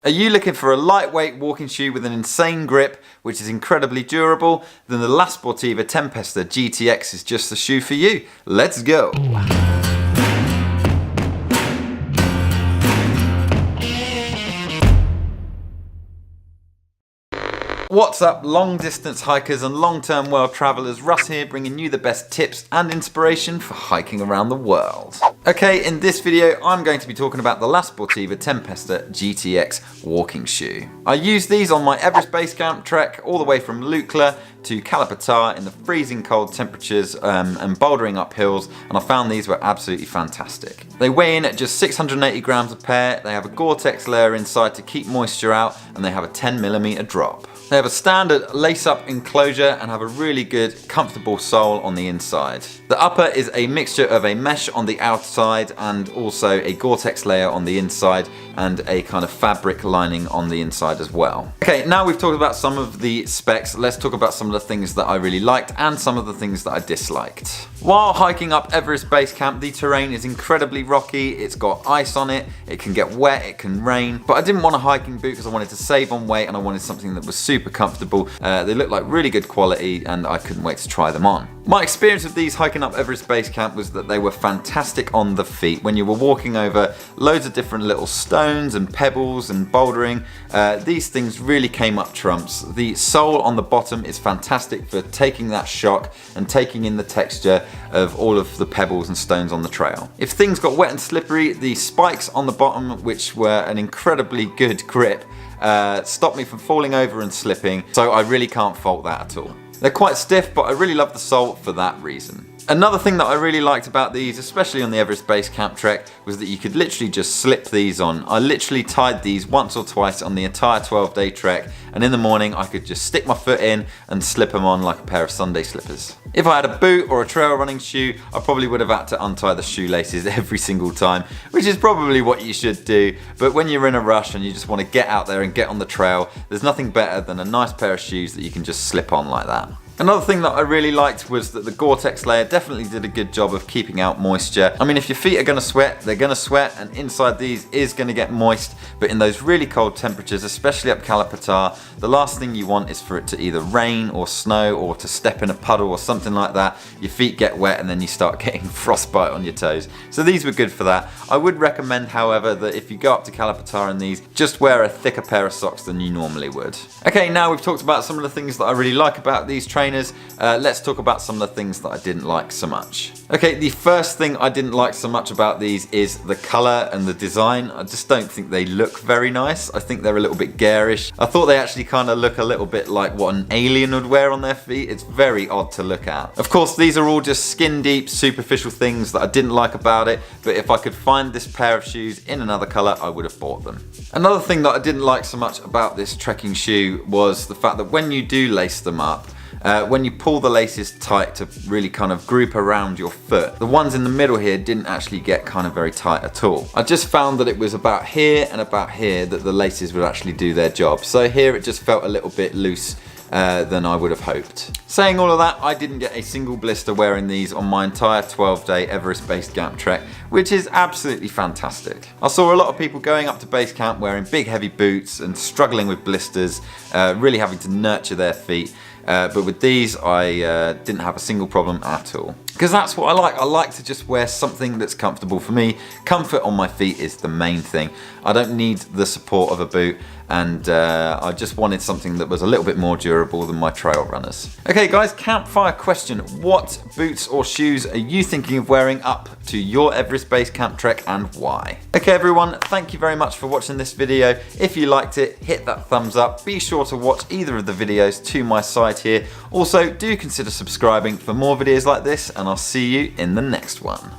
Are you looking for a lightweight walking shoe with an insane grip, which is incredibly durable? Then the La Sportiva Tempesta GTX is just the shoe for you. Let's go! What's up, long distance hikers and long-term world travelers? Russ here, bringing you the best tips and inspiration for hiking around the world. Okay, in this video I'm going to be talking about the La Sportiva Tempesta GTX walking shoe. I used these on my Everest Base Camp Trek all the way from Lukla to Kala Patthar in the freezing cold temperatures and bouldering up hills, and I found these were absolutely fantastic. They weigh in at just 680 grams a pair, they have a Gore-Tex layer inside to keep moisture out, and they have a 10mm drop. They have a standard lace-up enclosure and have a really good, comfortable sole on the inside. The upper is a mixture of a mesh on the outside and also a Gore-Tex layer on the inside and a kind of fabric lining on the inside as well. Okay, now we've talked about some of the specs, let's talk about some of the things that I really liked and some of the things that I disliked. While hiking up Everest Base Camp, the terrain is incredibly rocky, it's got ice on it, it can get wet, it can rain, but I didn't want a hiking boot because I wanted to save on weight and I wanted something that was super comfortable. They look like really good quality and I couldn't wait to try them on. My experience with these hiking up Everest Base Camp was that they were fantastic on the feet. When you were walking over loads of different little stones and pebbles and bouldering, these things really came up trumps. The sole on the bottom is fantastic for taking that shock and taking in the texture of all of the pebbles and stones on the trail. If things got wet and slippery, the spikes on the bottom, which were an incredibly good grip, stopped me from falling over and slipping, so I really can't fault that at all. They're quite stiff, but I really love the sole for that reason. Another thing that I really liked about these, especially on the Everest Base Camp Trek, was that you could literally just slip these on. I literally tied these once or twice on the entire 12-day trek, and in the morning I could just stick my foot in and slip them on like a pair of Sunday slippers. If I had a boot or a trail running shoe, I probably would have had to untie the shoelaces every single time, which is probably what you should do, but when you're in a rush and you just want to get out there and get on the trail, there's nothing better than a nice pair of shoes that you can just slip on like that. Another thing that I really liked was that the Gore-Tex layer definitely did a good job of keeping out moisture. I mean, if your feet are going to sweat, they're going to sweat, and inside these is going to get moist, but in those really cold temperatures, especially up Kala Patthar, the last thing you want is for it to either rain or snow or to step in a puddle or something like that. Your feet get wet and then you start getting frostbite on your toes. So these were good for that. I would recommend, however, that if you go up to Kala Patthar in these, just wear a thicker pair of socks than you normally would. Okay, now we've talked about some of the things that I really like about these trainers. Let's talk about some of the things that I didn't like so much. Okay, the first thing I didn't like so much about these is the colour and the design. I just don't think they look very nice. I think they're a little bit garish. I thought they actually kind of look a little bit like what an alien would wear on their feet. It's very odd to look at. Of course, these are all just skin deep, superficial things that I didn't like about it, but if I could find this pair of shoes in another colour, I would have bought them. Another thing that I didn't like so much about this trekking shoe was the fact that when you do lace them up, when you pull the laces tight to really kind of group around your foot, the ones in the middle here didn't actually get kind of very tight at all. I just found that it was about here and about here that the laces would actually do their job. So here it just felt a little bit loose than I would have hoped. Saying all of that, I didn't get a single blister wearing these on my entire 12-day Everest Base Camp Trek, which is absolutely fantastic. I saw a lot of people going up to base camp wearing big heavy boots and struggling with blisters, really having to nurture their feet. But with these, I didn't have a single problem at all. Because that's what I like. I like to just wear something that's comfortable for me. Comfort on my feet is the main thing. I don't need the support of a boot, and I just wanted something that was a little bit more durable than my trail runners. Okay guys, campfire question. What boots or shoes are you thinking of wearing up to your Everest Base Camp Trek, and why? Okay everyone, thank you very much for watching this video. If you liked it, hit that thumbs up. Be sure to watch either of the videos to my side here. Also, do consider subscribing for more videos like this, and I'll see you in the next one.